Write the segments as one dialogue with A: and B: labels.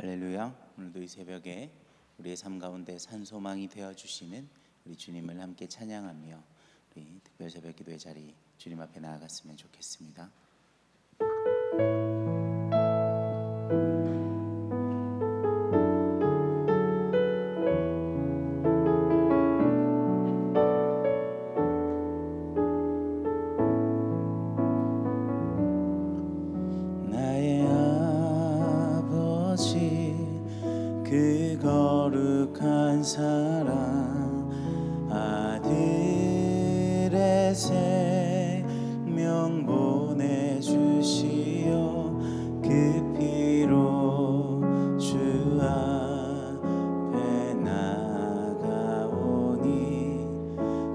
A: 할렐루야. 오늘도 이 새벽에 우리의 삶 가운데 산소망이 되어주시는 우리 주님을 함께 찬양하며 우리 특별 새벽 기도의 자리 주님 앞에 나아갔으면 좋겠습니다. 나의 아버지 그 거룩한 사랑 아들의 생명 보내주시어 그 피로 주 앞에 나가오니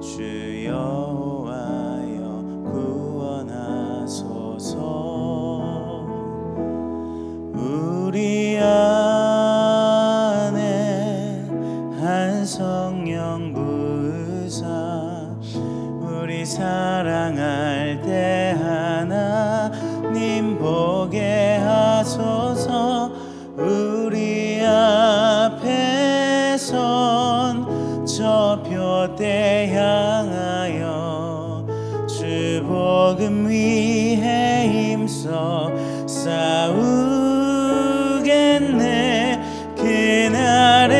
A: 주 여호와여 구원하소서. 우리 안에 한 성령 부으사 우리 사랑할 때 하나님 보게 하소서. 우리 앞에 선 저 표대 향하여 주 복음 위에 힘써 싸우겠네. 그날에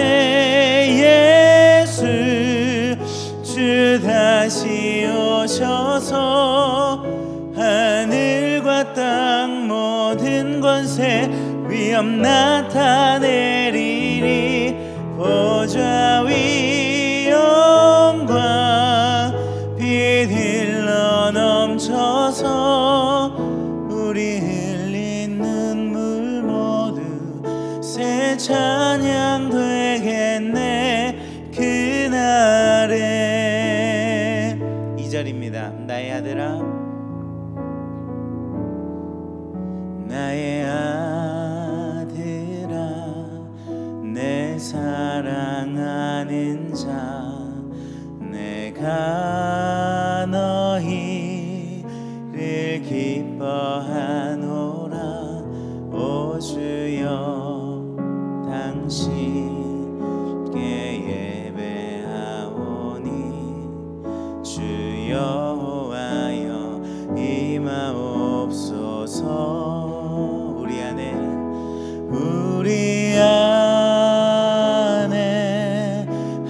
A: 예수 주 다시 오셔서 하늘과 땅 모든 권세 위엄 나타내리니 보좌 위 영광 빛 흘러 넘쳐서 우리 흘린 눈물 모두 새 찬양 되겠네. 그날에 2절입니다. 나의 아들아 나의 아들아 내 사랑하는 자 내가 너희를 기뻐하노라. 오 주여 당신께 예배하오니 주 여호와여 임하옵소서. 우리 안에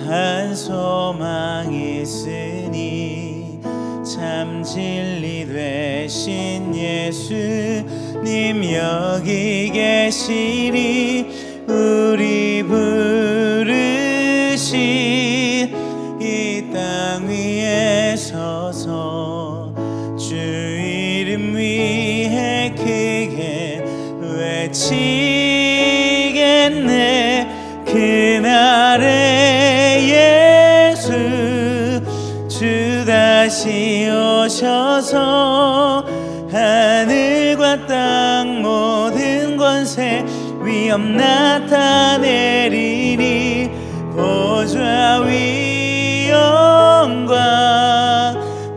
A: 한 소망이 있으니 참 진리 되신 예수님 여기 계시니 우리 부르신 이 땅 위에 서서 주 이름 위에 크게 외치겠네. 그날에 예수 주 다시 오셔서 하늘과 땅 모든 권세 위엄 나타내리니 보좌 위 영광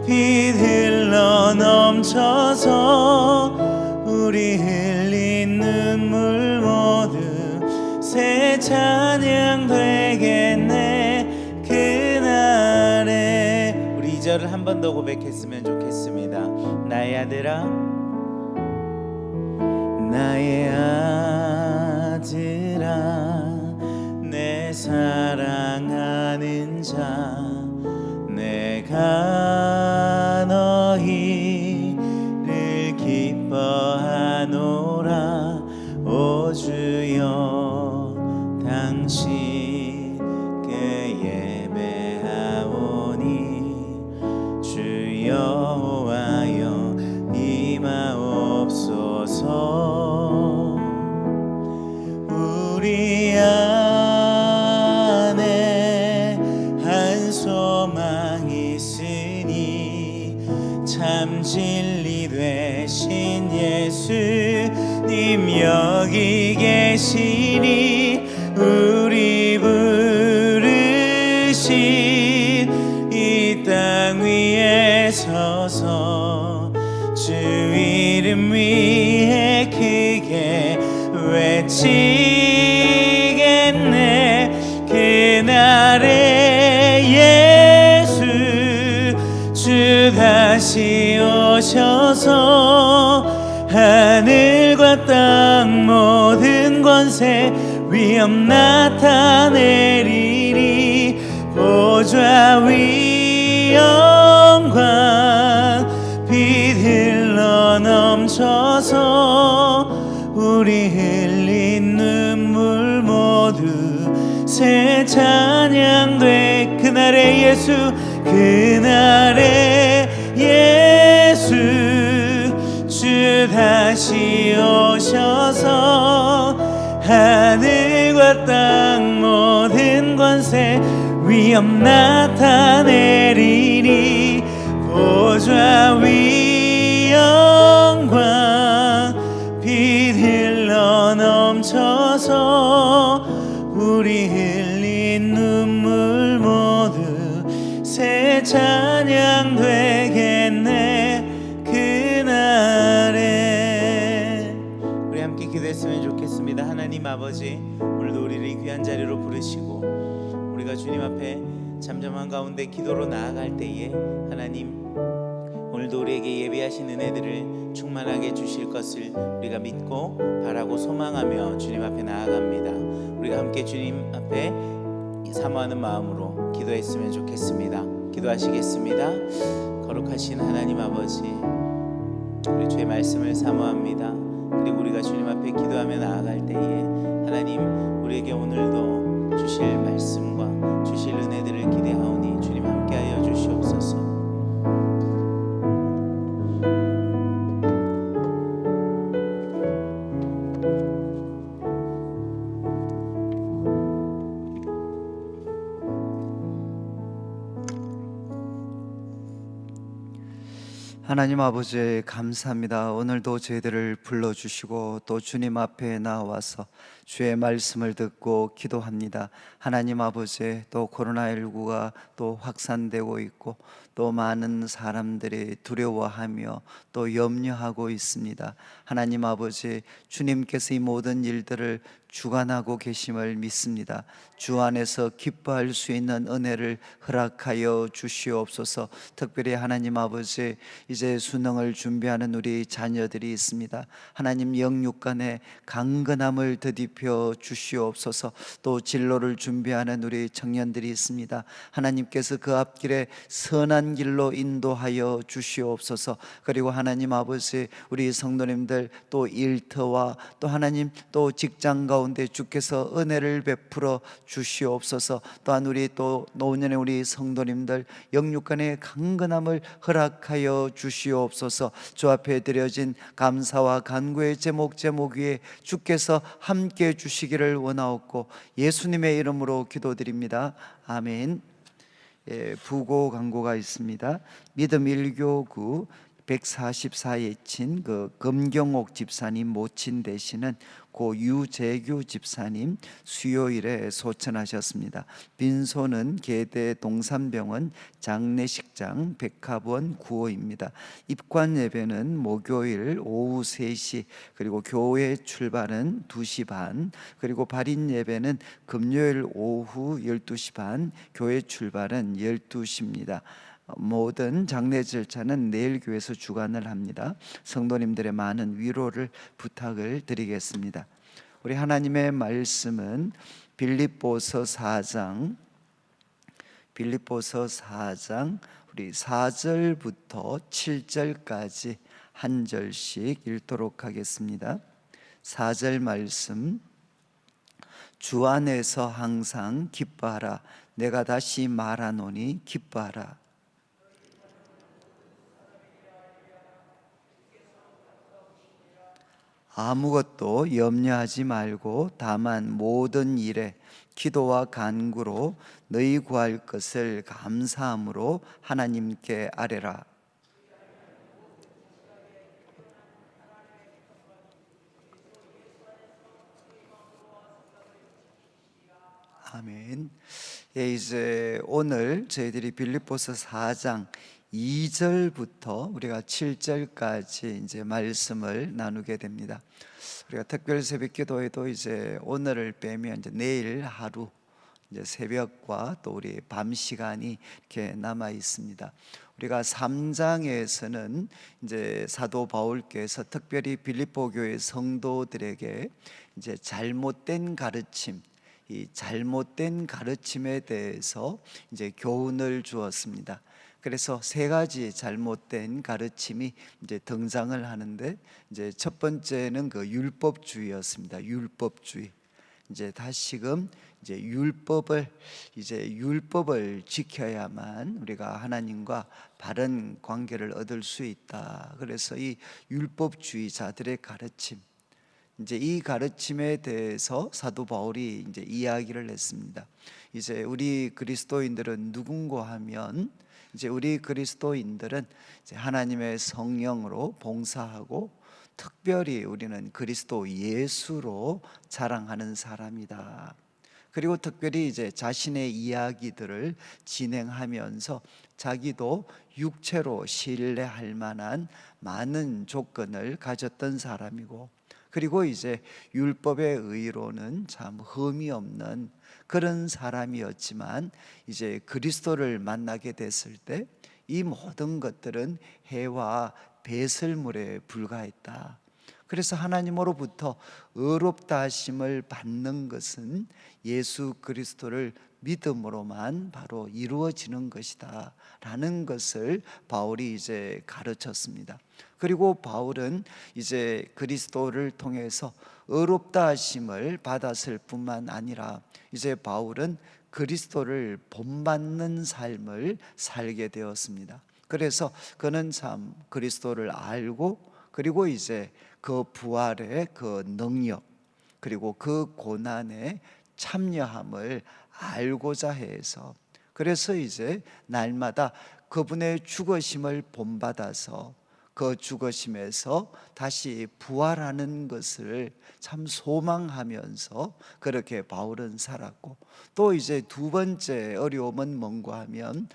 A: 빛 흘러 넘쳐서 우리 흘린 눈물 모두 새 찬양 되겠네. 그날에 우리 이 절을 한 번 더 고백했으면 좋겠습니다. 나의 아들아 나의 아들아 내 사랑하는 자 내가 너희를 기뻐하노라. 오 주여 당신께 예배하오니 주 여호와여 임하옵소서. 우리 안에 한 소망이 있으니 참 진리 되신 예수님 여기 계시니 우리 부르신 이 땅 위에 서서 주 이름 위에 크게 외 외치겠네. 그날에 예수 주 다시 오셔서 하늘과 땅 모든 권세 위엄 나타내리니 보좌 위 영광 빛 흘러 넘쳐서 우리 흘린 눈물 모두 새 찬양 돼. 그날에 예수 그날에 예수 주 다시 오셔서 하늘과 땅 모든 권세 위엄 나타내리니 보좌 위 영광 빛 흘러 넘쳐서 우리 흘린 눈물 모두 새 찬양 되겠네. 그날에 우리 함께 기도했으면 좋겠습니다. 하나님 아버지, 오늘도 우리를 귀한 자리로 부르시고 우리가 주님 앞에 잠잠한 가운데 기도로 나아갈 때에 하나님 오늘도 우리에게 예비하신 은혜들을 충만하게 주실 것을 우리가 믿고 바라고 소망하며 주님 앞에 나아갑니다. 우리가 함께 주님 앞에 사모하는 마음으로 기도했으면 좋겠습니다. 기도하시겠습니다. 거룩하신 하나님 아버지, 우리 주의 말씀을 사모합니다. 그리고 우리가 주님 앞에 기도하며 나아갈 때에 하나님 우리에게 오늘도 주실 말씀과 주실 은혜들을 기대하오니 주님 함께하여 주시옵소서.
B: 하나님 아버지 감사합니다. 오늘도 저희들을 불러주시고 또 주님 앞에 나와서 주의 말씀을 듣고 기도합니다. 하나님 아버지, 또 코로나19가 또 확산되고 있고 또 많은 사람들이 두려워하며 또 염려하고 있습니다. 하나님 아버지, 주님께서 이 모든 일들을 주관하고 계심을 믿습니다. 주 안에서 기뻐할 수 있는 은혜를 허락하여 주시옵소서. 특별히 하나님 아버지, 이제 수능을 준비하는 우리 자녀들이 있습니다. 하나님 영육간의 강건함을 더딥혀 주시옵소서. 또 진로를 준비하는 우리 청년들이 있습니다. 하나님께서 그 앞길에 선한 길로 인도하여 주시옵소서. 그리고 하나님 아버지, 우리 성도님들 또 일터와 또 하나님 또 직장 가운데 주께서 은혜를 베풀어 주시옵소서. 또한 우리 또 노년의 우리 성도님들 영육간의 강건함을 허락하여 주시옵소서. 주 앞에 드려진 감사와 간구의 제목 위에 주께서 함께 주시기를 원하옵고 예수님의 이름으로 기도드립니다. 아멘. 부고 광고가 있습니다. 믿음 1교구 144에 친 그 금경옥 집사님 모친 되시는 고 유재규 집사님 수요일에 소천하셨습니다. 빈소는 계대 동산병원 장례식장 백합원 9호입니다. 입관 예배는 목요일 오후 3시, 그리고 교회 출발은 2시 반, 그리고 발인 예배는 금요일 오후 12시 반, 교회 출발은 12시입니다. 모든 장례 절차는 내일 교회에서 주관을 합니다. 성도님들의 많은 위로를 부탁을 드리겠습니다. 우리 하나님의 말씀은 빌립보서 4장 우리 4절부터 7절까지 한 절씩 읽도록 하겠습니다. 4절 말씀, 주 안에서 항상 기뻐하라. 내가 다시 말하노니 기뻐하라. 아무것도 염려하지 말고 다만 모든 일에 기도와 간구로 너희 구할 것을 감사함으로 하나님께 아뢰라. 아멘. 이제 오늘 저희들이 빌립보서 4장 2절부터 우리가 7절까지 이제 말씀을 나누게 됩니다. 우리가 특별 새벽 기도에도 이제 오늘을 빼면 이제 내일 하루 이제 새벽과 또 우리 밤 시간이 이렇게 남아 있습니다. 우리가 3장에서는 이제 사도 바울께서 특별히 빌립보 교회 성도들에게 이제 잘못된 가르침, 이 잘못된 가르침에 대해서 이제 교훈을 주었습니다. 그래서 세 가지 잘못된 가르침이 이제 등장을 하는데, 이제 첫 번째는 그 율법주의였습니다. 율법주의. 이제 다시금 이제 율법을 지켜야만 우리가 하나님과 바른 관계를 얻을 수 있다. 그래서 이 율법주의자들의 가르침, 이제 이 가르침에 대해서 사도 바울이 이제 이야기를 했습니다. 이제 우리 그리스도인들은 누군가 하면, 이제 우리 그리스도인들은 이제 하나님의 성령으로 봉사하고 특별히 우리는 그리스도 예수로 자랑하는 사람이다. 그리고 특별히 이제 자신의 이야기들을 진행하면서 자기도 육체로 신뢰할 만한 많은 조건을 가졌던 사람이고, 그리고 이제 율법의 의로는 참 흠이 없는 그런 사람이었지만, 이제 그리스도를 만나게 됐을 때 이 모든 것들은 해와 배설물에 불과했다. 그래서 하나님으로부터 의롭다 하심을 받는 것은 예수 그리스도를 믿음으로만 바로 이루어지는 것이다 라는 것을 바울이 이제 가르쳤습니다. 그리고 바울은 이제 그리스도를 통해서 의롭다 하심을 받았을 뿐만 아니라, 이제 바울은 그리스도를 본받는 삶을 살게 되었습니다. 그래서 그는 참 그리스도를 알고, 그리고 이제 그 부활의 그 능력, 그리고 그 고난에 참여함을 알고자 해서, 그래서 이제 날마다 그분의 죽으심을 본받아서 그 죽으심에서 다시 부활하는 것을 참 소망하면서 그렇게 바울은 살았고, 또 이제 두 번째 어려움은 뭔가 하면,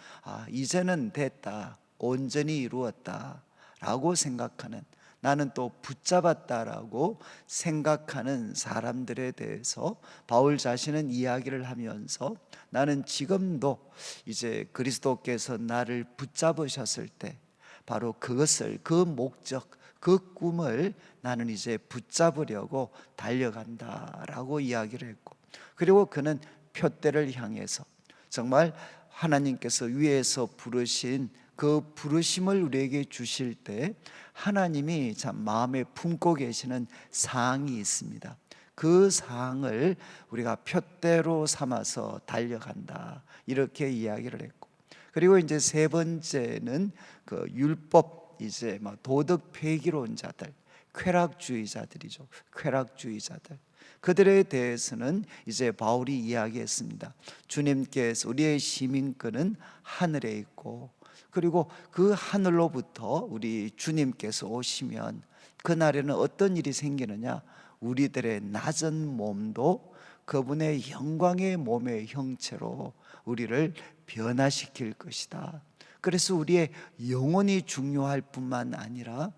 B: 이제는 됐다, 온전히 이루었다 라고 생각하는, 나는 또 붙잡았다라고 생각하는 사람들에 대해서 바울 자신은 이야기를 하면서, 나는 지금도 이제 그리스도께서 나를 붙잡으셨을 때 바로 그것을, 그 목적, 그 꿈을 나는 이제 붙잡으려고 달려간다라고 이야기를 했고, 그리고 그는 표대를 향해서 정말 하나님께서 위에서 부르신 그 부르심을 우리에게 주실 때 하나님이 참 마음에 품고 계시는 사항이 있습니다. 그 사항을 우리가 표대로 삼아서 달려간다, 이렇게 이야기를 했고, 그리고 이제 세 번째는 그 율법, 이제 도덕 폐기론자들, 쾌락주의자들이죠. 쾌락주의자들, 그들에 대해서는 이제 바울이 이야기했습니다. 주님께서 우리의 시민권은 하늘에 있고, 그리고 그 하늘로부터 우리 주님께서 오시면 그날에는 어떤 일이 생기느냐, 우리들의 낮은 몸도 그분의 영광의 몸의 형체로 우리를 변화시킬 것이다. 그래서 우리의 영혼이 중요할 뿐만 아니라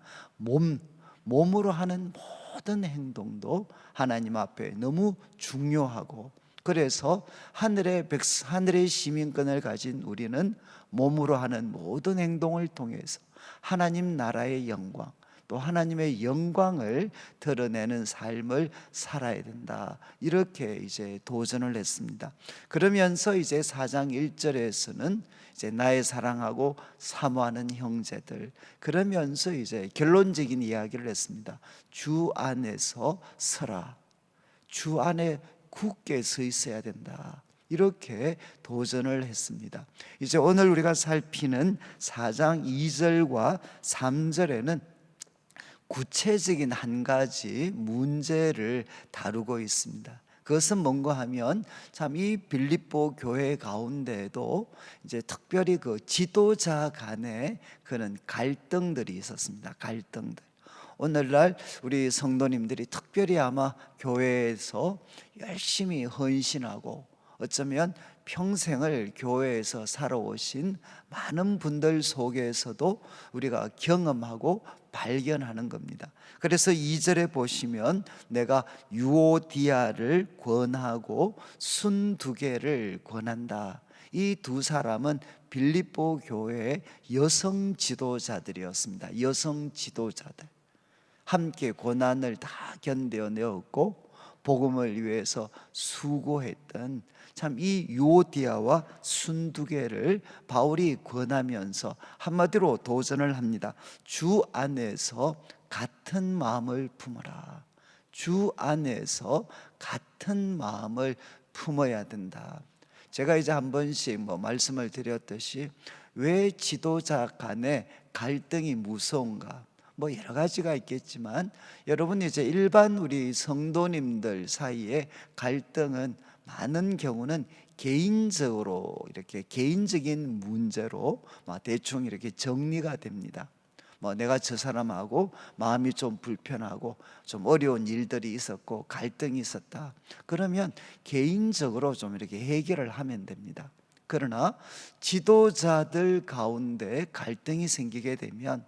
B: 몸으로 하는 모든 행동도 하나님 앞에 너무 중요하고, 그래서 하늘의 시민권을 가진 우리는 몸으로 하는 모든 행동을 통해서 하나님 나라의 영광, 또 하나님의 영광을 드러내는 삶을 살아야 된다, 이렇게 이제 도전을 했습니다. 그러면서 이제 4장 1절에서는 이제 나의 사랑하고 사모하는 형제들, 그러면서 이제 결론적인 이야기를 했습니다. 주 안에서 서라, 주 안에 굳게 서 있어야 된다, 이렇게 도전을 했습니다. 이제 오늘 우리가 살피는 4장 2절과 3절에는 구체적인 한 가지 문제를 다루고 있습니다. 그것은 뭔가 하면, 참 이 빌립보 교회 가운데에도 이제 특별히 그 지도자 간의 그런 갈등들이 있었습니다. 갈등들. 오늘날 우리 성도님들이 특별히 아마 교회에서 열심히 헌신하고 어쩌면 평생을 교회에서 살아오신 많은 분들 속에서도 우리가 경험하고 발견하는 겁니다. 그래서 2절에 보시면 내가 유오디아를 권하고 순 두 개를 권한다. 이 두 사람은 빌립보 교회의 여성 지도자들이었습니다. 여성 지도자들, 함께 고난을 다 견뎌내었고 복음을 위해서 수고했던 참 이 유오디아와 순두개를 바울이 권하면서 한마디로 도전을 합니다. 주 안에서 같은 마음을 품어라. 주 안에서 같은 마음을 품어야 된다. 제가 이제 한 번씩 말씀을 드렸듯이 왜 지도자 간에 갈등이 무서운가? 여러 가지가 있겠지만 여러분 이제 일반 우리 성도님들 사이에 갈등은 많은 경우는 개인적으로 이렇게 개인적인 문제로 대충 이렇게 정리가 됩니다. 내가 저 사람하고 마음이 좀 불편하고 좀 어려운 일들이 있었고 갈등이 있었다. 그러면 개인적으로 좀 이렇게 해결을 하면 됩니다. 그러나 지도자들 가운데 갈등이 생기게 되면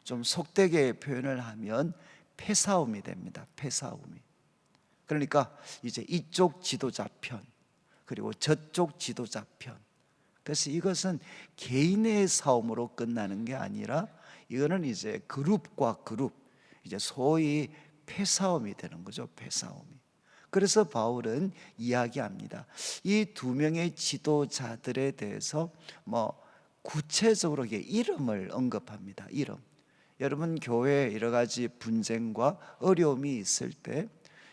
B: 좀 속되게 표현을 하면 패싸움이 됩니다. 패싸움이. 그러니까 이제 이쪽 지도자 편 그리고 저쪽 지도자 편. 그래서 이것은 개인의 싸움으로 끝나는 게 아니라 이거는 이제 그룹과 그룹, 이제 소위 패싸움이 되는 거죠. 패싸움이. 그래서 바울은 이야기합니다. 이 두 명의 지도자들에 대해서 구체적으로 이름을 언급합니다. 이름. 여러분 교회에 여러 가지 분쟁과 어려움이 있을 때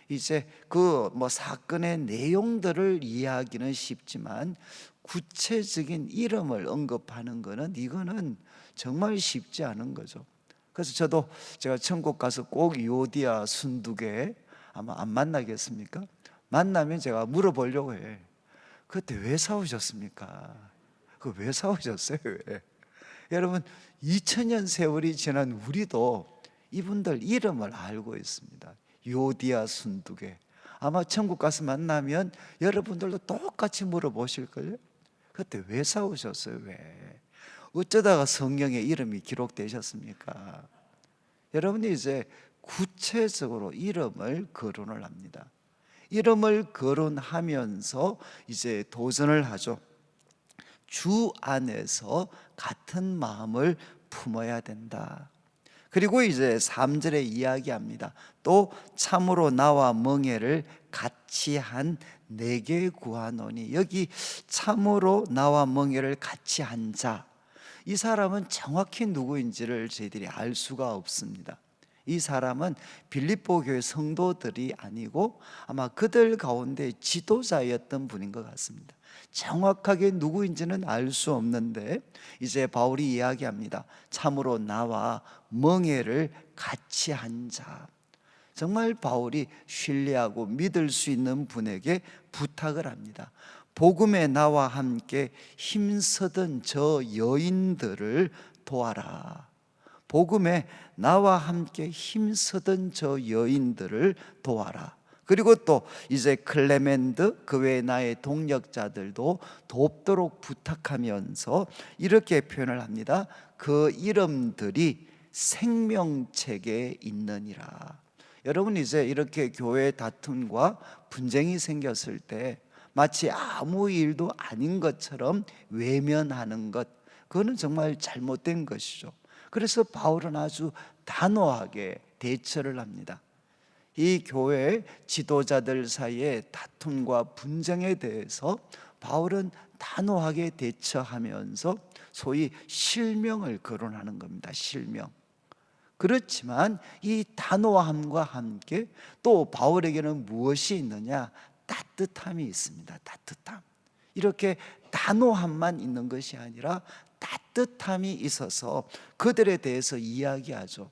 B: 이제 그 사건의 내용들을 이해하기는 쉽지만 구체적인 이름을 언급하는 거는 이거는 정말 쉽지 않은 거죠. 그래서 제가 천국 가서 꼭 유오디아 순두개 아마 안 만나겠습니까? 만나면 제가 물어보려고 해. 그때 왜 싸우셨습니까? 왜 싸우셨어요? 왜? 여러분 2000년 세월이 지난 우리도 이분들 이름을 알고 있습니다. 유오디아 순두개. 아마 천국 가서 만나면 여러분들도 똑같이 물어보실걸요? 그때 왜 싸우셨어요? 왜? 어쩌다가 성경에 이름이 기록되셨습니까? 여러분이 이제 구체적으로 이름을 거론을 합니다. 이름을 거론하면서 이제 도전을 하죠. 주 안에서 같은 마음을 품어야 된다. 그리고 이제 3절에 이야기합니다. 또 참으로 나와 멍에를 같이 한 내게 구하노니. 여기 참으로 나와 멍에를 같이 한 자, 이 사람은 정확히 누구인지를 저희들이 알 수가 없습니다. 이 사람은 빌립보 교회 성도들이 아니고 아마 그들 가운데 지도자였던 분인 것 같습니다. 정확하게 누구인지는 알 수 없는데 이제 바울이 이야기합니다. 참으로 나와 멍에를 같이 한 자. 정말 바울이 신뢰하고 믿을 수 있는 분에게 부탁을 합니다. 복음에 나와 함께 힘쓰던 저 여인들을 도와라. 복음에 나와 함께 힘쓰던 저 여인들을 도와라. 그리고 또 이제 클레멘드 그 외에 나의 동력자들도 돕도록 부탁하면서 이렇게 표현을 합니다. 그 이름들이 생명책에 있느니라. 여러분 이제 이렇게 교회 다툼과 분쟁이 생겼을 때 마치 아무 일도 아닌 것처럼 외면하는 것, 그거는 정말 잘못된 것이죠. 그래서 바울은 아주 단호하게 대처를 합니다. 이 교회 지도자들 사이의 다툼과 분쟁에 대해서 바울은 단호하게 대처하면서 소위 실명을 거론하는 겁니다. 실명. 그렇지만 이 단호함과 함께 또 바울에게는 무엇이 있느냐? 따뜻함이 있습니다. 따뜻함. 이렇게 단호함만 있는 것이 아니라 따뜻함이 있어서 그들에 대해서 이야기하죠.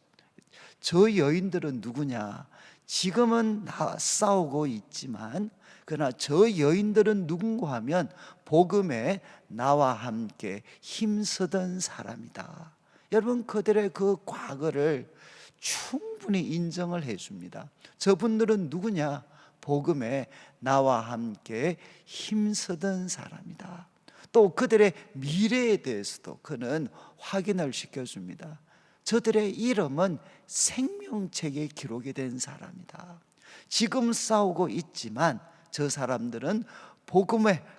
B: 저 여인들은 누구냐? 지금은 싸우고 있지만 그러나 저 여인들은 누군가 하면 복음에 나와 함께 힘쓰던 사람이다. 여러분 그들의 그 과거를 충분히 인정을 해줍니다. 저분들은 누구냐? 복음에 나와 함께 힘쓰던 사람이다. 또 그들의 미래에 대해서도 그는 확인을 시켜줍니다. 저들의 이름은 생명책에 기록이 된 사람이다. 지금 싸우고 있지만 저 사람들은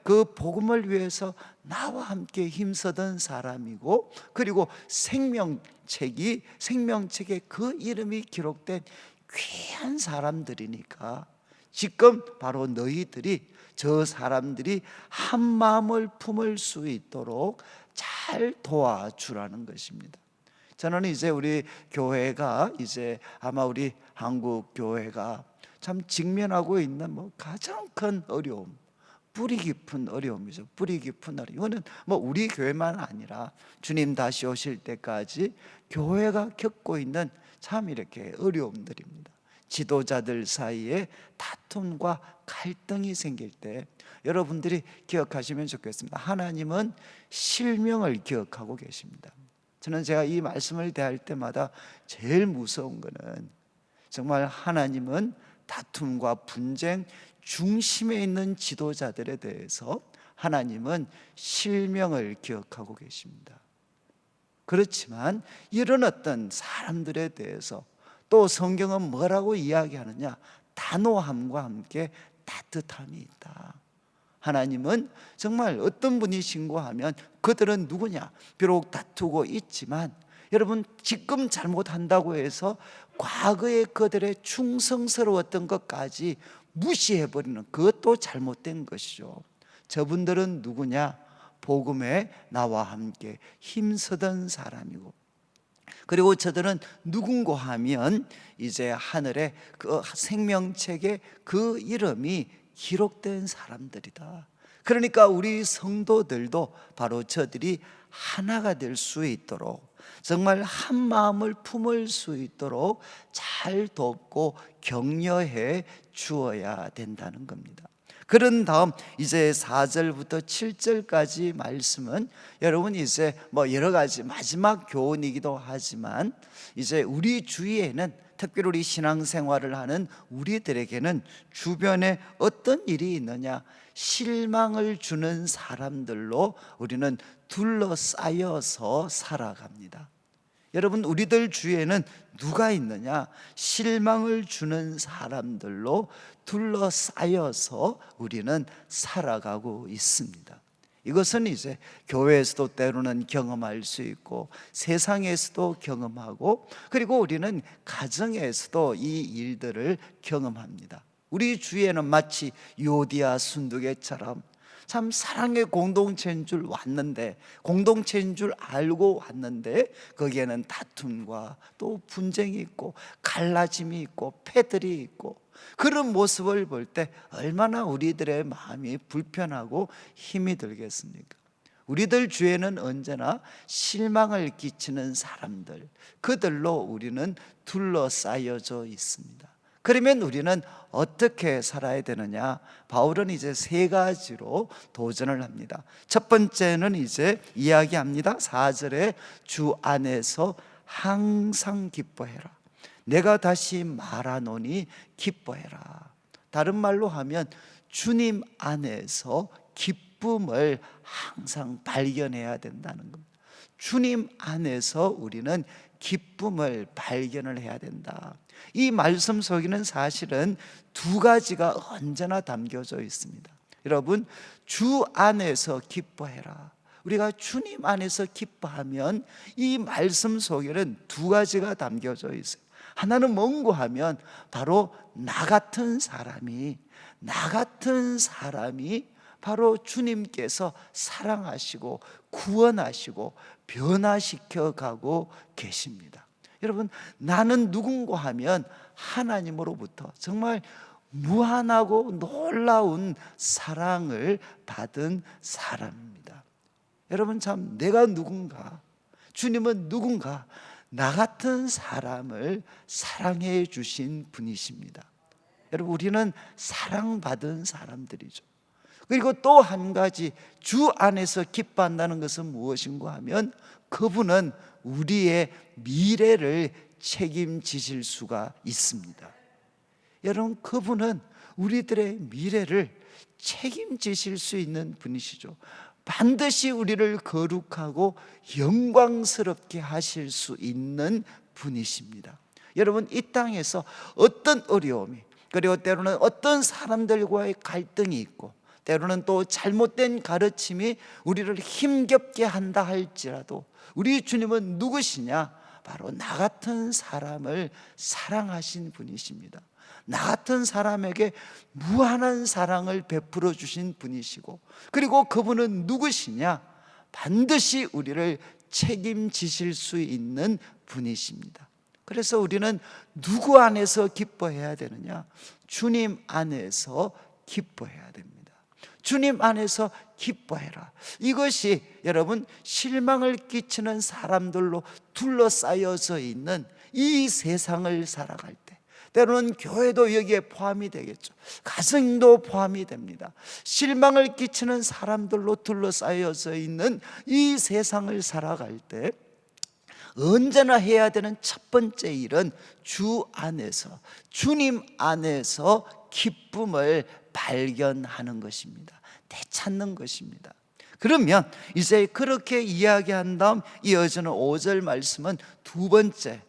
B: 그 복음을 위해서 나와 함께 힘쓰던 사람이고, 그리고 생명책에 그 이름이 기록된 귀한 사람들이니까 지금 바로 너희들이 저 사람들이 한 마음을 품을 수 있도록 잘 도와주라는 것입니다. 저는 이제 우리 교회가 아마 우리 한국 교회가 참 직면하고 있는 가장 큰 어려움, 뿌리 깊은 어려움이죠. 뿌리 깊은 어려움. 이거는 우리 교회만 아니라 주님 다시 오실 때까지 교회가 겪고 있는 참 이렇게 어려움들입니다. 지도자들 사이에 다툼과 갈등이 생길 때 여러분들이 기억하시면 좋겠습니다. 하나님은 실명을 기억하고 계십니다. 저는 제가 이 말씀을 대할 때마다 제일 무서운 거는 정말 하나님은 다툼과 분쟁 중심에 있는 지도자들에 대해서 하나님은 실명을 기억하고 계십니다. 그렇지만 이런 어떤 사람들에 대해서 또 성경은 뭐라고 이야기하느냐? 단호함과 함께 따뜻함이 있다. 하나님은 정말 어떤 분이신고 하면 그들은 누구냐? 비록 다투고 있지만 여러분, 지금 잘못한다고 해서 과거에 그들의 충성스러웠던 것까지 무시해버리는 그것도 잘못된 것이죠. 저분들은 누구냐? 복음에 나와 함께 힘쓰던 사람이고, 그리고 저들은 누군가 하면 이제 하늘에 그 생명책에 그 이름이 기록된 사람들이다. 그러니까 우리 성도들도 바로 저들이 하나가 될 수 있도록, 정말 한 마음을 품을 수 있도록 잘 돕고 격려해 주어야 된다는 겁니다. 그런 다음 이제 4절부터 7절까지 말씀은 여러분 이제 여러 가지 마지막 교훈이기도 하지만 이제 우리 주위에는, 특별히 우리 신앙생활을 하는 우리들에게는 주변에 어떤 일이 있느냐? 실망을 주는 사람들로 우리는 둘러싸여서 살아갑니다. 여러분, 우리들 주위에는 누가 있느냐? 실망을 주는 사람들로 둘러싸여서 우리는 살아가고 있습니다. 이것은 이제 교회에서도 때로는 경험할 수 있고 세상에서도 경험하고, 그리고 우리는 가정에서도 이 일들을 경험합니다. 우리 주위에는 마치 요디아 순두개처럼 참 사랑의 공동체인 줄 왔는데, 공동체인 줄 알고 왔는데 거기에는 다툼과 또 분쟁이 있고 갈라짐이 있고 패들이 있고, 그런 모습을 볼 때 얼마나 우리들의 마음이 불편하고 힘이 들겠습니까? 우리들 주위에는 언제나 실망을 끼치는 사람들, 그들로 우리는 둘러싸여져 있습니다. 그러면 우리는 어떻게 살아야 되느냐? 바울은 이제 3가지로 도전을 합니다. 첫 번째는 이제 이야기합니다. 4절에 주 안에서 항상 기뻐해라. 내가 다시 말하노니 기뻐해라. 다른 말로 하면 주님 안에서 기쁨을 항상 발견해야 된다는 겁니다. 주님 안에서 우리는 기쁨을 발견을 해야 된다. 이 말씀 속에는 사실은 2가지가 언제나 담겨져 있습니다. 여러분, 주 안에서 기뻐해라. 우리가 주님 안에서 기뻐하면 이 말씀 속에는 2가지가 담겨져 있어요. 하나는 뭔고 하면 바로 나 같은 사람이 바로 주님께서 사랑하시고 구원하시고 변화시켜 가고 계십니다. 여러분, 나는 누군가 하면 하나님으로부터 정말 무한하고 놀라운 사랑을 받은 사람입니다. 여러분, 참 내가 누군가, 주님은 누군가, 나 같은 사람을 사랑해 주신 분이십니다. 여러분, 우리는 사랑받은 사람들이죠. 그리고 또 한 가지, 주 안에서 기뻐한다는 것은 무엇인가 하면 그분은 우리의 미래를 책임지실 수가 있습니다. 여러분, 그분은 우리들의 미래를 책임지실 수 있는 분이시죠. 반드시 우리를 거룩하고 영광스럽게 하실 수 있는 분이십니다. 여러분, 이 땅에서 어떤 어려움이, 그리고 때로는 어떤 사람들과의 갈등이 있고, 때로는 또 잘못된 가르침이 우리를 힘겹게 한다 할지라도 우리 주님은 누구시냐? 바로 나 같은 사람을 사랑하신 분이십니다. 나 같은 사람에게 무한한 사랑을 베풀어 주신 분이시고, 그리고 그분은 누구시냐? 반드시 우리를 책임지실 수 있는 분이십니다. 그래서 우리는 누구 안에서 기뻐해야 되느냐? 주님 안에서 기뻐해야 됩니다. 주님 안에서 기뻐해라. 이것이 여러분, 실망을 끼치는 사람들로 둘러싸여져 있는 이 세상을 살아갈 때, 때로는 교회도 여기에 포함이 되겠죠. 가정도 포함이 됩니다. 실망을 끼치는 사람들로 둘러싸여져 있는 이 세상을 살아갈 때 언제나 해야 되는 첫 번째 일은 주 안에서, 주님 안에서 기쁨을 발견하는 것입니다. 되찾는 것입니다. 그러면 이제 그렇게 이야기한 다음 이어지는 5절 말씀은 두 번째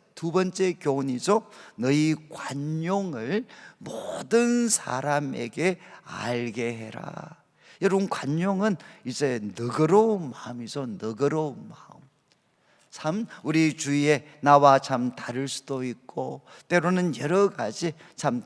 B: 교훈이죠. 너희 관용을 모든 사람에게 알게 해라. 여러분, 관용은 이제 너그러운 마음이죠. 너그러운 마음. 참 우리 주위에 나와 참 다를 수도 있고, 때로는 여러 가지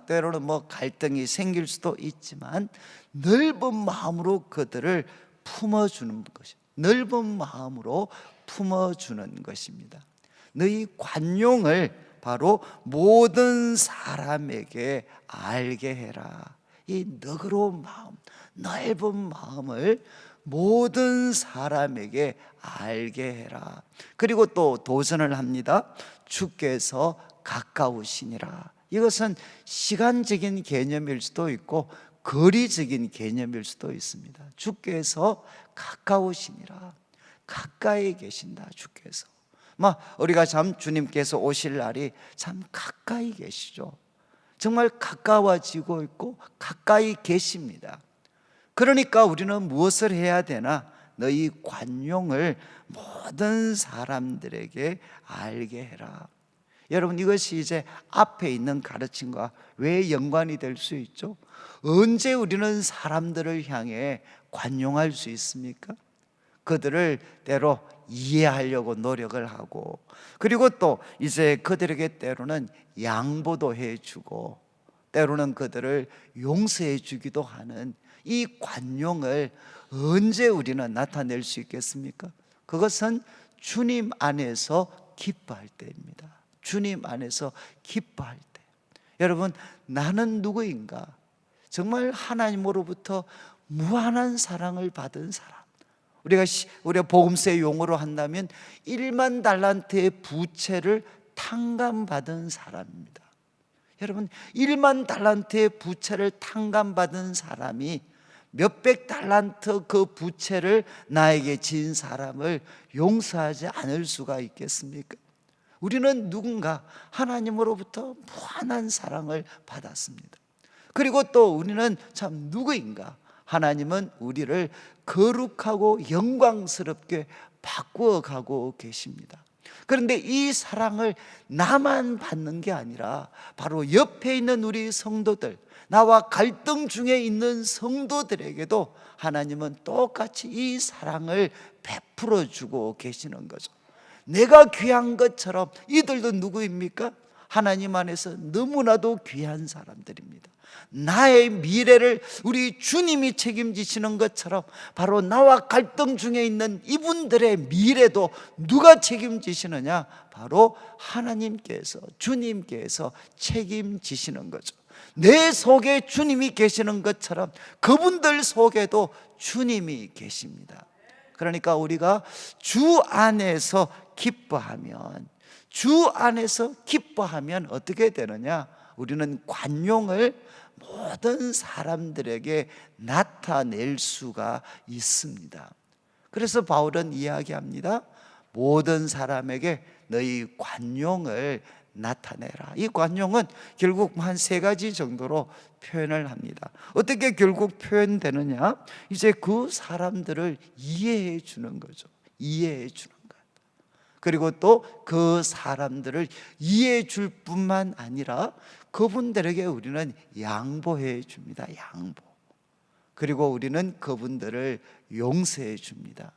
B: 때로는 뭐 갈등이 생길 수도 있지만 넓은 마음으로 그들을 품어주는 것이, 넓은 마음으로 품어주는 것입니다. 너희 관용을 바로 모든 사람에게 알게 해라. 이 너그러운 마음, 넓은 마음을 모든 사람에게 알게 해라. 그리고 또 도전을 합니다. 주께서 가까우시니라. 이것은 시간적인 개념일 수도 있고 거리적인 개념일 수도 있습니다. 주께서 가까우시니라. 가까이 계신다. 주께서 우리가 참 주님께서 오실 날이 참 가까이 계시죠. 정말 가까워지고 있고 가까이 계십니다. 그러니까 우리는 무엇을 해야 되나? 너희 관용을 모든 사람들에게 알게 해라. 여러분, 이것이 이제 앞에 있는 가르침과 왜 연관이 될 수 있죠? 언제 우리는 사람들을 향해 관용할 수 있습니까? 그들을 때로 이해하려고 노력을 하고, 그리고 또 이제 그들에게 때로는 양보도 해주고, 때로는 그들을 용서해 주기도 하는 이 관용을 언제 우리는 나타낼 수 있겠습니까? 그것은 주님 안에서 기뻐할 때입니다. 주님 안에서 기뻐할 때. 여러분, 나는 누구인가? 정말 하나님으로부터 무한한 사랑을 받은 사람. 우리가 복음서의 용어로 한다면 1만 달란트의 부채를 탕감받은 사람입니다. 여러분, 1만 달란트의 부채를 탕감받은 사람이 몇백 달란트 그 부채를 나에게 진 사람을 용서하지 않을 수가 있겠습니까? 우리는 누군가 하나님으로부터 무한한 사랑을 받았습니다. 그리고 또 우리는 참 누구인가? 하나님은 우리를 거룩하고 영광스럽게 바꾸어 가고 계십니다. 그런데 이 사랑을 나만 받는 게 아니라 바로 옆에 있는 우리 성도들, 나와 갈등 중에 있는 성도들에게도 하나님은 똑같이 이 사랑을 베풀어 주고 계시는 거죠. 내가 귀한 것처럼 이들도 누구입니까? 하나님 안에서 너무나도 귀한 사람들입니다. 나의 미래를 우리 주님이 책임지시는 것처럼 바로 나와 갈등 중에 있는 이분들의 미래도 누가 책임지시느냐? 바로 하나님께서, 주님께서 책임지시는 거죠. 내 속에 주님이 계시는 것처럼 그분들 속에도 주님이 계십니다. 그러니까 우리가 주 안에서 기뻐하면, 주 안에서 기뻐하면 어떻게 되느냐? 우리는 관용을 모든 사람들에게 나타낼 수가 있습니다. 그래서 바울은 이야기합니다. 모든 사람에게 너희 관용을 나타내라. 이 관용은 결국 한 세 가지 정도로 표현을 합니다. 어떻게 결국 표현되느냐? 이제 그 사람들을 이해해 주는 거죠. 이해해 주는 것. 그리고 또 그 사람들을 이해해 줄 뿐만 아니라 그분들에게 우리는 양보해 줍니다. 양보. 그리고 우리는 그분들을 용서해 줍니다.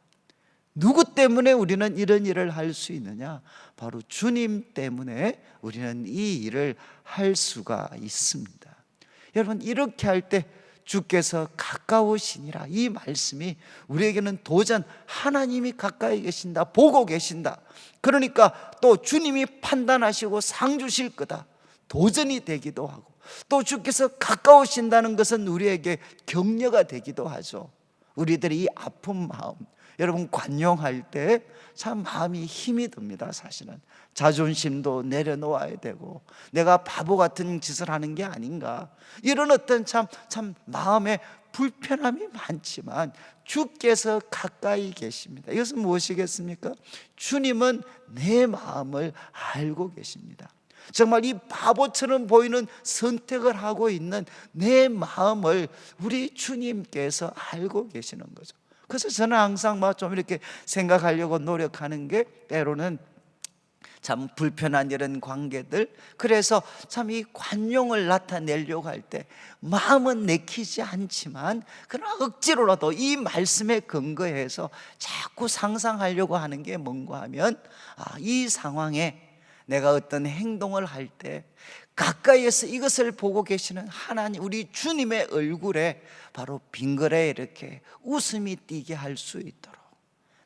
B: 누구 때문에 우리는 이런 일을 할 수 있느냐? 바로 주님 때문에 우리는 이 일을 할 수가 있습니다. 여러분, 이렇게 할 때 주께서 가까우시니라, 이 말씀이 우리에게는 도전, 하나님이 가까이 계신다, 보고 계신다, 그러니까 또 주님이 판단하시고 상 주실 거다, 도전이 되기도 하고, 또 주께서 가까우신다는 것은 우리에게 격려가 되기도 하죠. 우리들의 이 아픈 마음, 여러분, 관용할 때 참 마음이 힘이 듭니다. 사실은 자존심도 내려놓아야 되고, 내가 바보 같은 짓을 하는 게 아닌가, 이런 어떤 참 마음에 불편함이 많지만 주께서 가까이 계십니다. 이것은 무엇이겠습니까? 주님은 내 마음을 알고 계십니다. 정말 이 바보처럼 보이는 선택을 하고 있는 내 마음을 우리 주님께서 알고 계시는 거죠. 그래서 저는 항상 좀 이렇게 생각하려고 노력하는 게, 때로는 참 불편한 이런 관계들, 그래서 참 이 관용을 나타내려고 할 때 마음은 내키지 않지만 그러나 억지로라도 이 말씀에 근거해서 자꾸 상상하려고 하는 게 뭔가 하면, 이 상황에 내가 어떤 행동을 할 때 가까이에서 이것을 보고 계시는 하나님, 우리 주님의 얼굴에 바로 빙그레 이렇게 웃음이 띄게 할 수 있도록,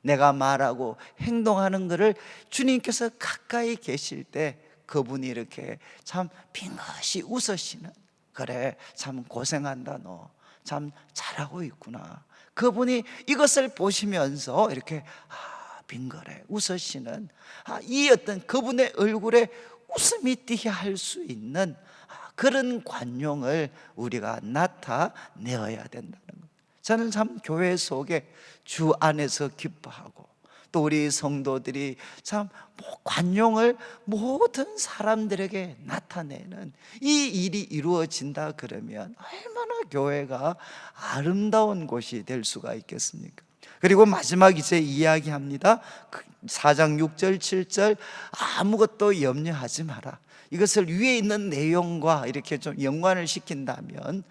B: 내가 말하고 행동하는 것을 주님께서 가까이 계실 때 그분이 이렇게 참 빙긋이 웃으시는, 그래 참 고생한다, 너 참 잘하고 있구나, 그분이 이것을 보시면서 이렇게 빙그레 웃으시는, 이 어떤 그분의 얼굴에 웃음이 띄게 할 수 있는 그런 관용을 우리가 나타내어야 된다는 것. 저는 참 교회 속에 주 안에서 기뻐하고, 또 우리 성도들이 참 관용을 모든 사람들에게 나타내는 이 일이 이루어진다 그러면 얼마나 교회가 아름다운 곳이 될 수가 있겠습니까? 그리고 마지막 이제 이야기합니다. 4장 6절 7절, 아무것도 염려하지 마라. 이것을 위에 있는 내용과 이렇게 좀 연관을 시킨다면,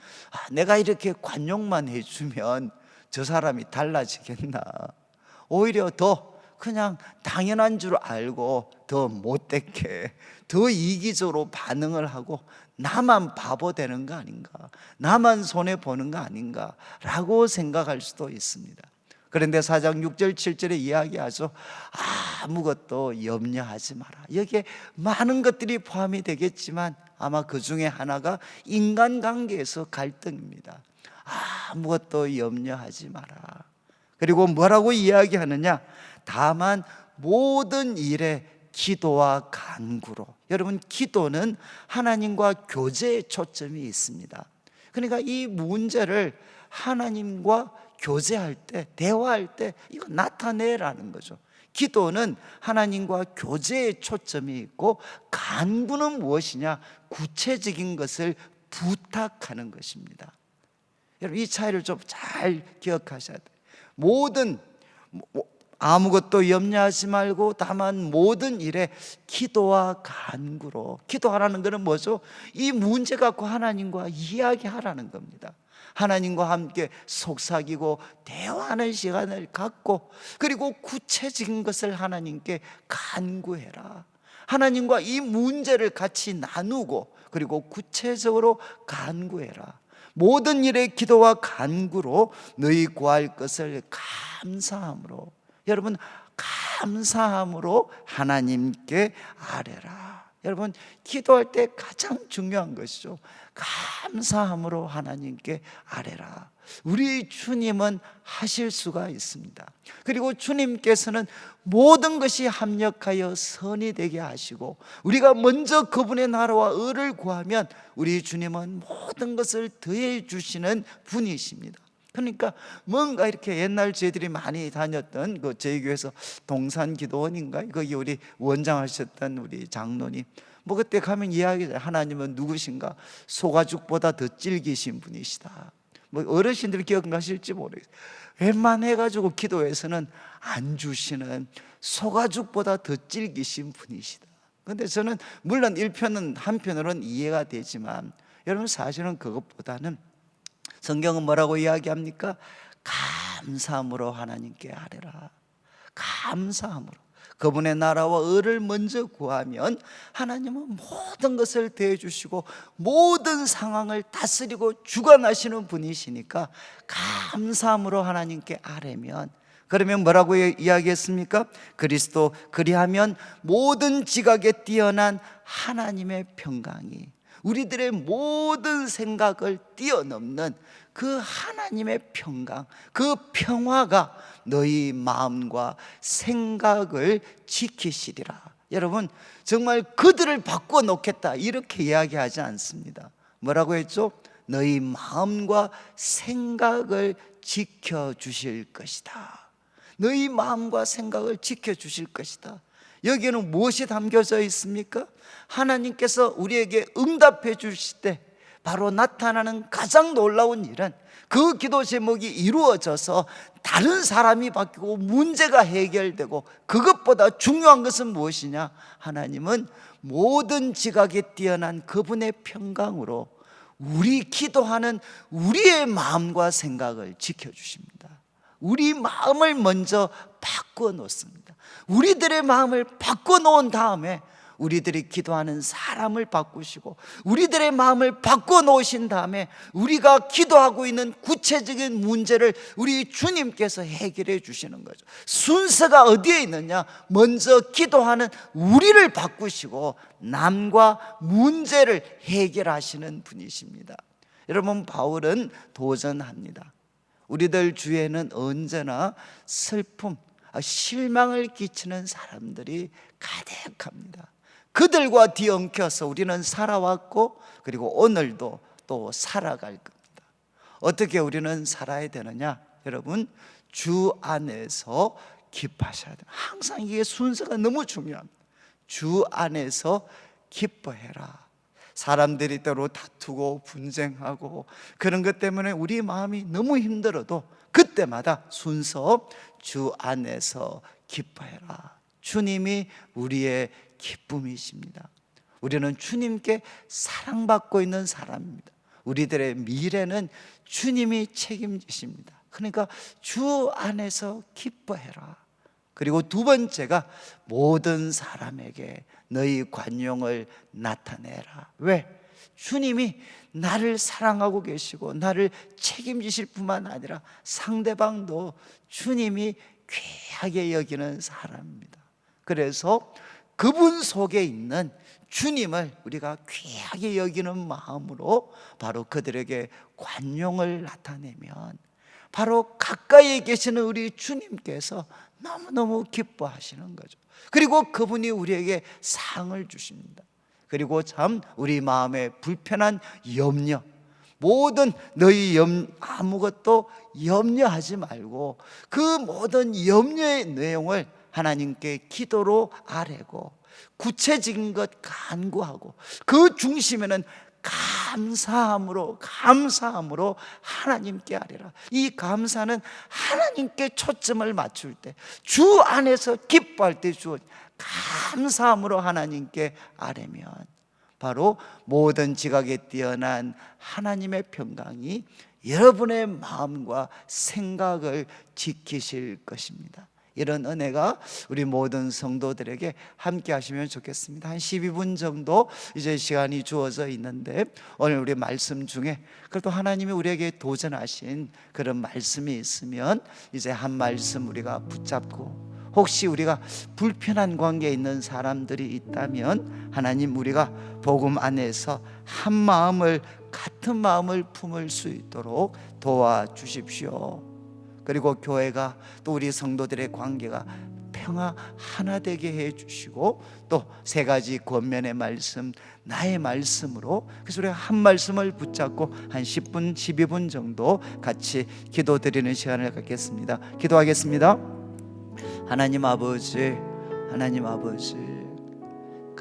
B: 내가 이렇게 관용만 해주면 저 사람이 달라지겠나, 오히려 더 그냥 당연한 줄 알고 더 못되게, 더 이기적으로 반응을 하고 나만 바보 되는 거 아닌가, 나만 손해보는 거 아닌가 라고 생각할 수도 있습니다. 그런데 4장 6절 7절에 이야기하죠. 아무것도 염려하지 마라. 여기에 많은 것들이 포함이 되겠지만 아마 그 중에 하나가 인간관계에서 갈등입니다. 아무것도 염려하지 마라. 그리고 뭐라고 이야기하느냐? 다만 모든 일에 기도와 간구로. 여러분, 기도는 하나님과 교제에 초점이 있습니다. 그러니까 이 문제를 하나님과 교제할 때, 대화할 때 이거 나타내라는 거죠. 기도는 하나님과 교제에 초점이 있고, 간구는 무엇이냐? 구체적인 것을 부탁하는 것입니다. 여러분, 이 차이를 좀 잘 기억하셔야 돼요. 아무것도 염려하지 말고 다만 모든 일에 기도와 간구로. 기도하라는 것은 뭐죠? 이 문제 갖고 하나님과 이야기하라는 겁니다. 하나님과 함께 속삭이고 대화하는 시간을 갖고, 그리고 구체적인 것을 하나님께 간구해라. 하나님과 이 문제를 같이 나누고, 그리고 구체적으로 간구해라. 모든 일에 기도와 간구로 너희 구할 것을 감사함으로. 여러분, 감사함으로 하나님께 아뢰라. 여러분, 기도할 때 가장 중요한 것이죠. 감사함으로 하나님께 아뢰라. 우리 주님은 하실 수가 있습니다. 그리고 주님께서는 모든 것이 합력하여 선이 되게 하시고, 우리가 먼저 그분의 나라와 의를 구하면 우리 주님은 모든 것을 더해 주시는 분이십니다. 그러니까 뭔가 이렇게 옛날 저희들이 많이 다녔던 저희 교회에서 동산기도원인가, 거기 우리 원장하셨던 우리 장로님, 뭐 그때 가면 이야기잖아요. 하나님은 누구신가? 소가죽보다 더 질기신 분이시다. 뭐 어르신들 기억나실지 모르겠어요. 웬만해가지고 기도에서는 안 주시는 소가죽보다 더 질기신 분이시다. 근데 저는 물론 한편으로는 이해가 되지만 여러분, 사실은 그것보다는 성경은 뭐라고 이야기합니까? 감사함으로 하나님께 아뢰라. 감사함으로 그분의 나라와 의를 먼저 구하면 하나님은 모든 것을 대해주시고 모든 상황을 다스리고 주관하시는 분이시니까 감사함으로 하나님께 아뢰면, 그러면 뭐라고 이야기했습니까? 그리스도 그리하면 모든 지각에 뛰어난 하나님의 평강이, 우리들의 모든 생각을 뛰어넘는 그 하나님의 평강, 그 평화가 너희 마음과 생각을 지키시리라. 여러분, 정말 그들을 바꿔놓겠다 이렇게 이야기하지 않습니다. 뭐라고 했죠? 너희 마음과 생각을 지켜주실 것이다. 너희 마음과 생각을 지켜주실 것이다. 여기에는 무엇이 담겨져 있습니까? 하나님께서 우리에게 응답해 주실 때 바로 나타나는 가장 놀라운 일은 그 기도 제목이 이루어져서 다른 사람이 바뀌고 문제가 해결되고, 그것보다 중요한 것은 무엇이냐? 하나님은 모든 지각에 뛰어난 그분의 평강으로 우리 기도하는 우리의 마음과 생각을 지켜주십니다. 우리 마음을 먼저 바꿔놓습니다. 우리들의 마음을 바꿔놓은 다음에 우리들이 기도하는 사람을 바꾸시고, 우리들의 마음을 바꿔놓으신 다음에 우리가 기도하고 있는 구체적인 문제를 우리 주님께서 해결해 주시는 거죠. 순서가 어디에 있느냐? 먼저 기도하는 우리를 바꾸시고 남과 문제를 해결하시는 분이십니다. 여러분, 바울은 도전합니다. 우리들 주위에는 언제나 슬픔, 실망을 끼치는 사람들이 가득합니다. 그들과 뒤엉켜서 우리는 살아왔고, 그리고 오늘도 또 살아갈 겁니다. 어떻게 우리는 살아야 되느냐? 여러분, 주 안에서 기뻐하셔야 돼요. 항상 이게 순서가 너무 중요합니다. 주 안에서 기뻐해라. 사람들이 때로 다투고 분쟁하고 그런 것 때문에 우리 마음이 너무 힘들어도 그때마다 순서, 주 안에서 기뻐해라. 주님이 우리의 기쁨이십니다. 우리는 주님께 사랑받고 있는 사람입니다. 우리들의 미래는 주님이 책임지십니다. 그러니까 주 안에서 기뻐해라. 그리고 두 번째가 모든 사람에게 너희 관용을 나타내라. 왜? 주님이 나를 사랑하고 계시고 나를 책임지실 뿐만 아니라 상대방도 주님이 귀하게 여기는 사람입니다. 그래서 그분 속에 있는 주님을 우리가 귀하게 여기는 마음으로 바로 그들에게 관용을 나타내면 바로 가까이에 계시는 우리 주님께서 너무너무 기뻐하시는 거죠. 그리고 그분이 우리에게 상을 주십니다. 그리고 참 우리 마음에 불편한 염려, 모든 너희 아무것도 염려하지 말고 그 모든 염려의 내용을 하나님께 기도로 아뢰고 구체적인 것 간구하고 그 중심에는 감사함으로 하나님께 아뢰라. 이 감사는 하나님께 초점을 맞출 때, 주 안에서 기뻐할 때 주 감사함으로 하나님께 아뢰면 바로 모든 지각에 뛰어난 하나님의 평강이 여러분의 마음과 생각을 지키실 것입니다. 이런 은혜가 우리 모든 성도들에게 함께 하시면 좋겠습니다. 한 12분 정도 이제 시간이 주어져 있는데, 오늘 우리 말씀 중에 그래도 하나님이 우리에게 도전하신 그런 말씀이 있으면 이제 한 말씀 우리가 붙잡고, 혹시 우리가 불편한 관계에 있는 사람들이 있다면 하나님, 우리가 복음 안에서 한 마음을, 같은 마음을 품을 수 있도록 도와주십시오. 그리고 교회가 또 우리 성도들의 관계가 평화 하나 되게 해주시고, 또 세 가지 권면의 말씀, 나의 말씀으로, 그래서 우리가 한 말씀을 붙잡고 한 10분, 12분 정도 같이 기도드리는 시간을 갖겠습니다. 기도하겠습니다. 하나님 아버지,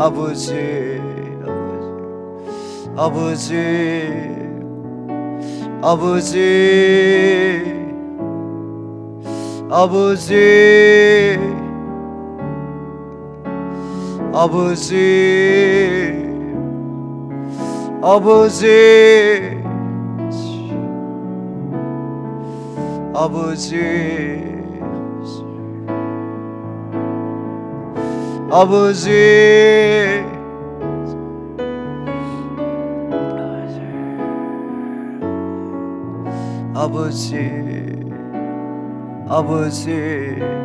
B: 아버지, 아버지, 아버지, 아버지, 아버지, 아버지, 아버지, 아버지, 아버지, 아버지,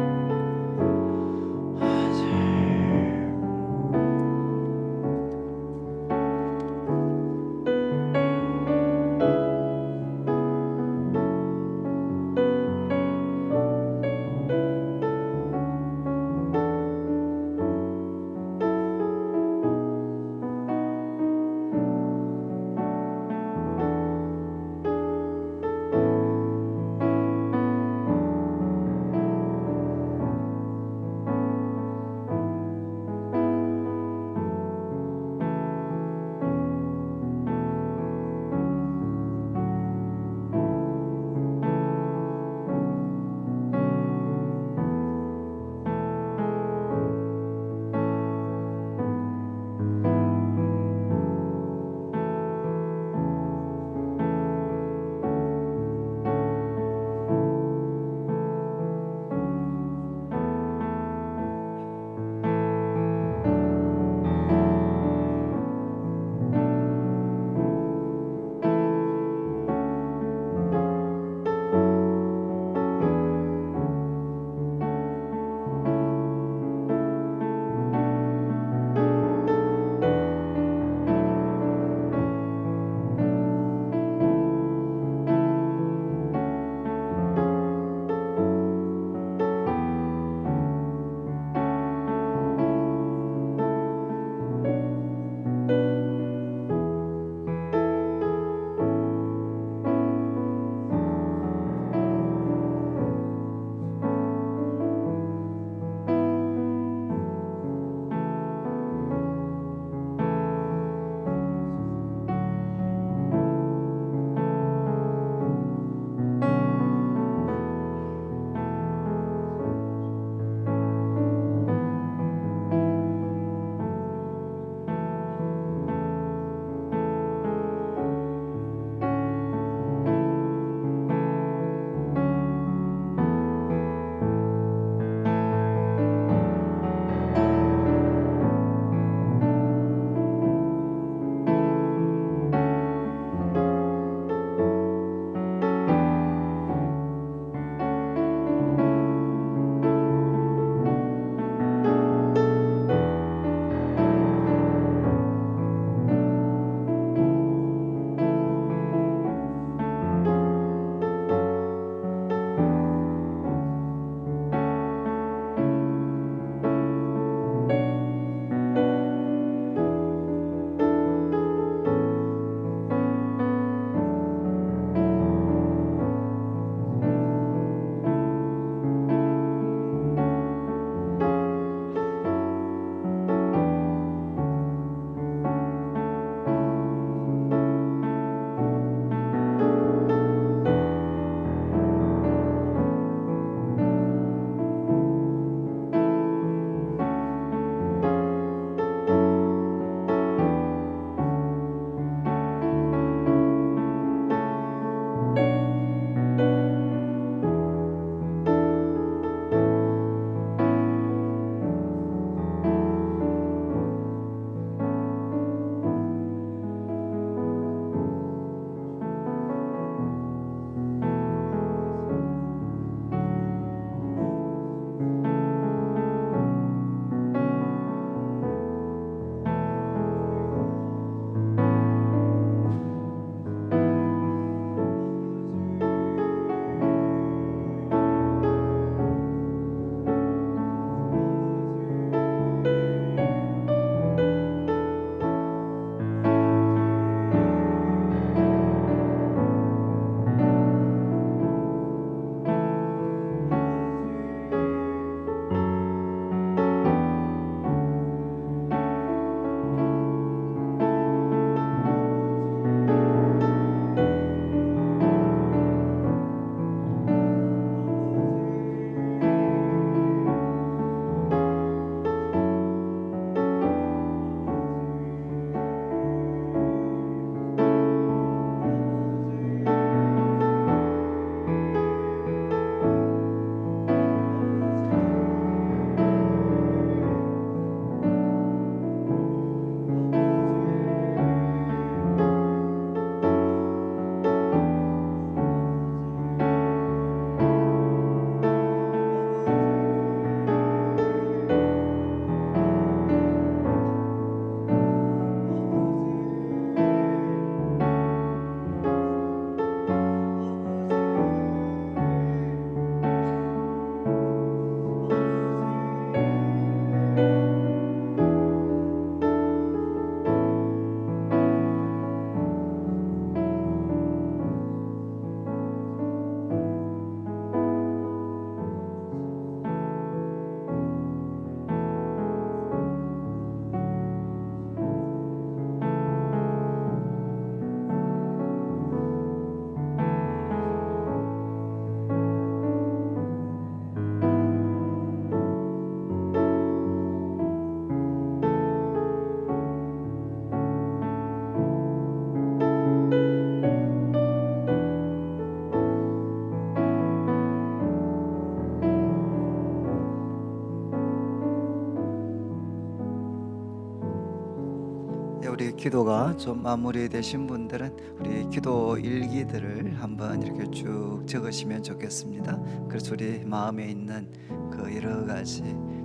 B: 기도가 좀 마무리되신 분들은 우리 기도 일기들을 한번 이렇게 쭉 적으시면 좋겠습니다. 그래서 우리 마음에 있는 그 여러 가지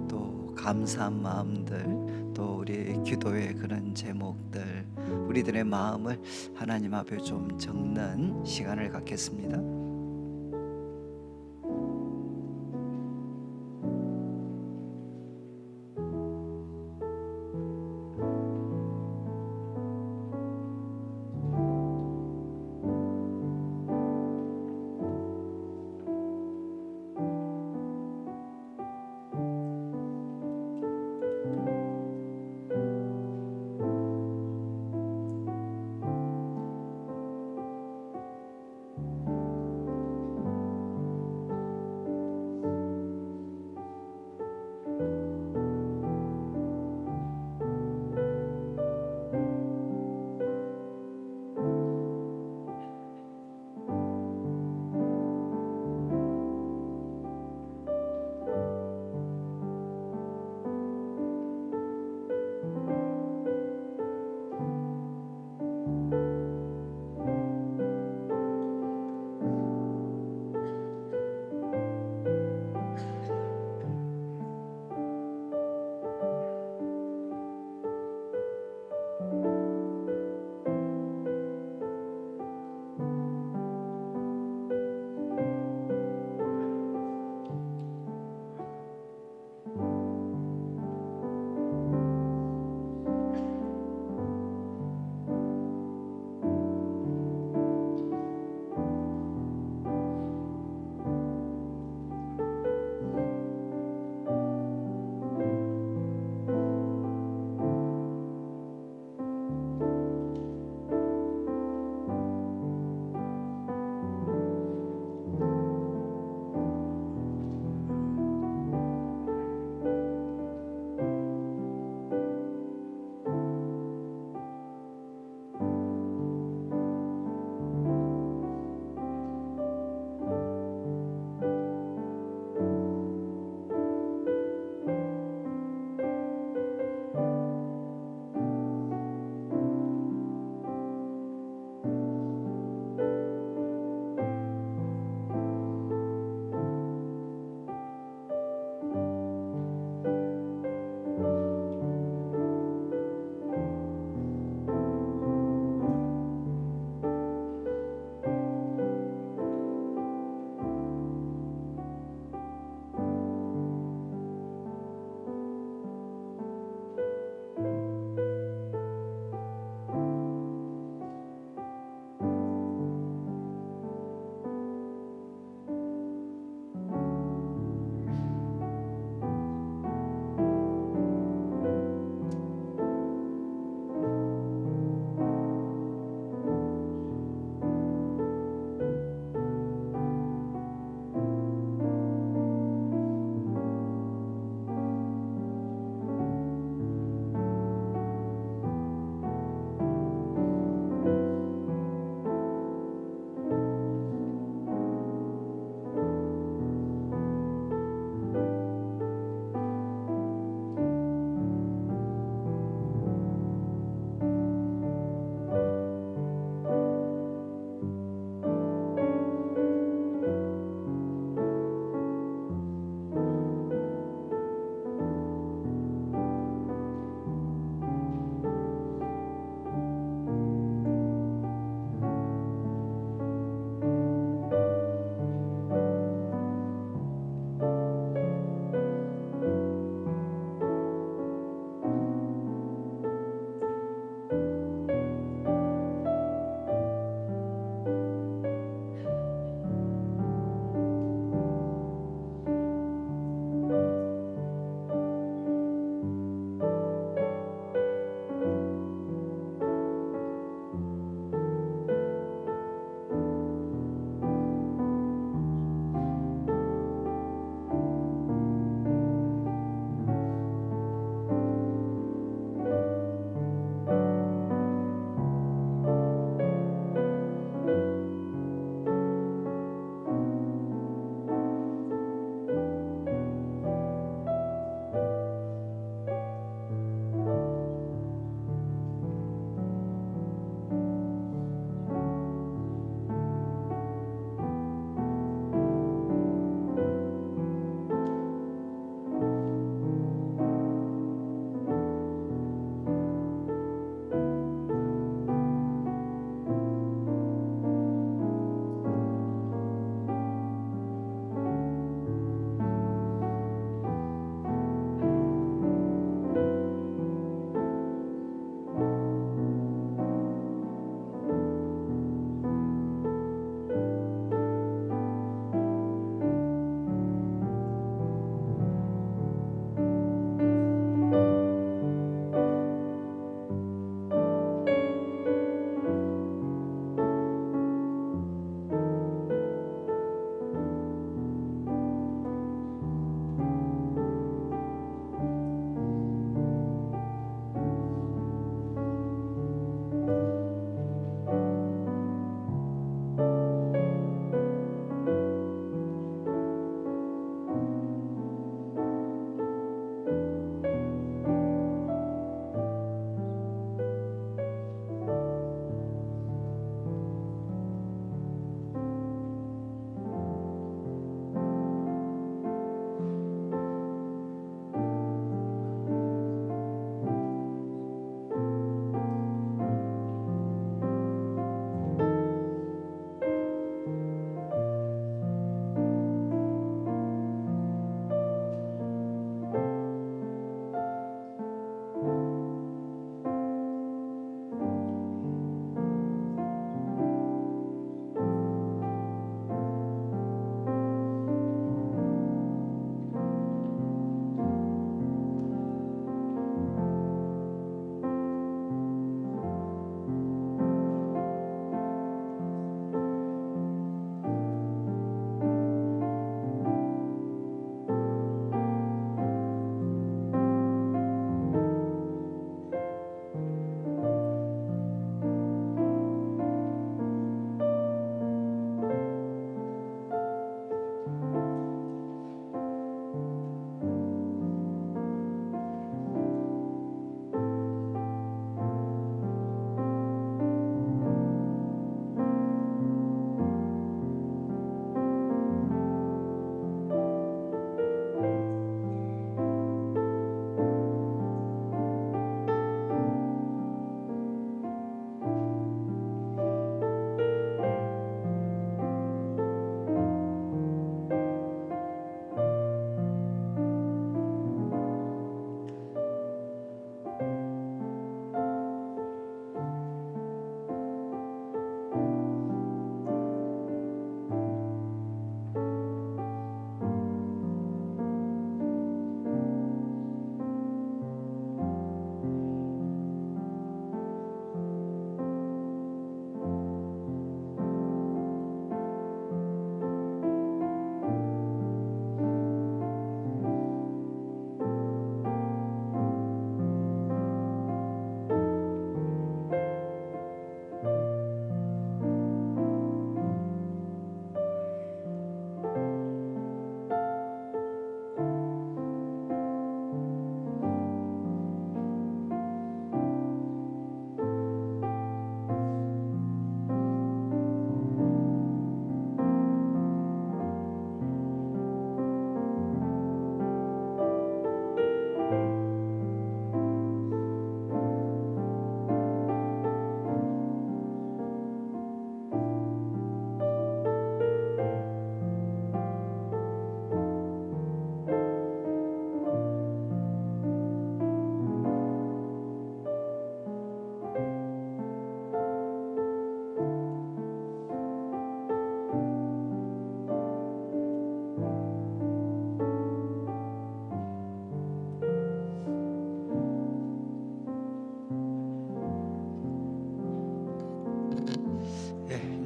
B: 또 감사한 마음들, 또 우리 기도의 그런 제목들, 우리들의 마음을 하나님 앞에 좀 적는 시간을 갖겠습니다.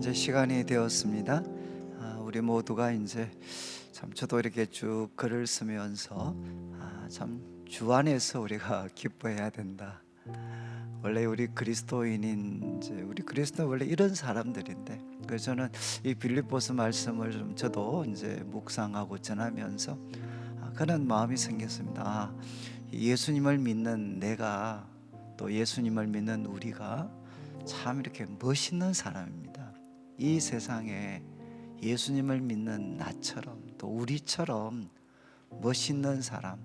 B: 이제 시간이 되었습니다. 우리 모두가 이제 참 저도 이렇게 쭉 글을 쓰면서 참 주 안에서 우리가 기뻐해야 된다. 원래 우리 그리스도인인 이제 우리 그리스도 원래 이런 사람들인데, 그래서 저는 이 빌립보서 말씀을 좀 저도 이제 묵상하고 전하면서 그런 마음이 생겼습니다. 예수님을 믿는 내가 또 예수님을 믿는 우리가 참 이렇게 멋있는 사람입니다. 이 세상에 예수님을 믿는 나처럼 또 우리처럼 멋있는 사람,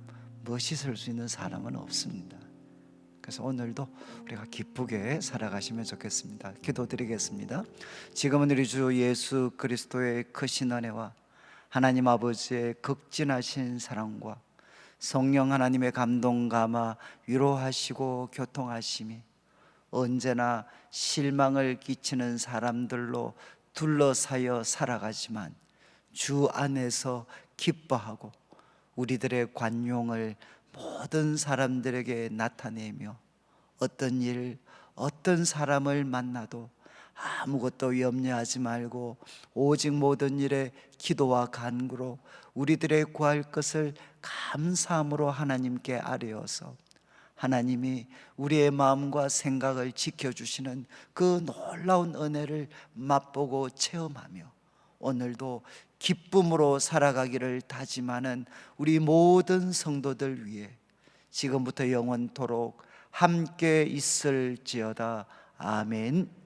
B: 멋있을 수 있는 사람은 없습니다. 그래서 오늘도 우리가 기쁘게 살아가시면 좋겠습니다. 기도드리겠습니다. 지금은 우리 주 예수 그리스도의 크신 은혜와 하나님 아버지의 극진하신 사랑과 성령 하나님의 감동 감화 위로하시고 교통하심이 언제나 실망을 끼치는 사람들로 둘러싸여 살아가지만 주 안에서 기뻐하고 우리들의 관용을 모든 사람들에게 나타내며 어떤 일, 어떤 사람을 만나도 아무것도 염려하지 말고 오직 모든 일에 기도와 간구로 우리들의 구할 것을 감사함으로 하나님께 아뢰어서 하나님이 우리의 마음과 생각을 지켜주시는 그 놀라운 은혜를 맛보고 체험하며 오늘도 기쁨으로 살아가기를 다짐하는 우리 모든 성도들 위해 지금부터 영원토록 함께 있을지어다. 아멘.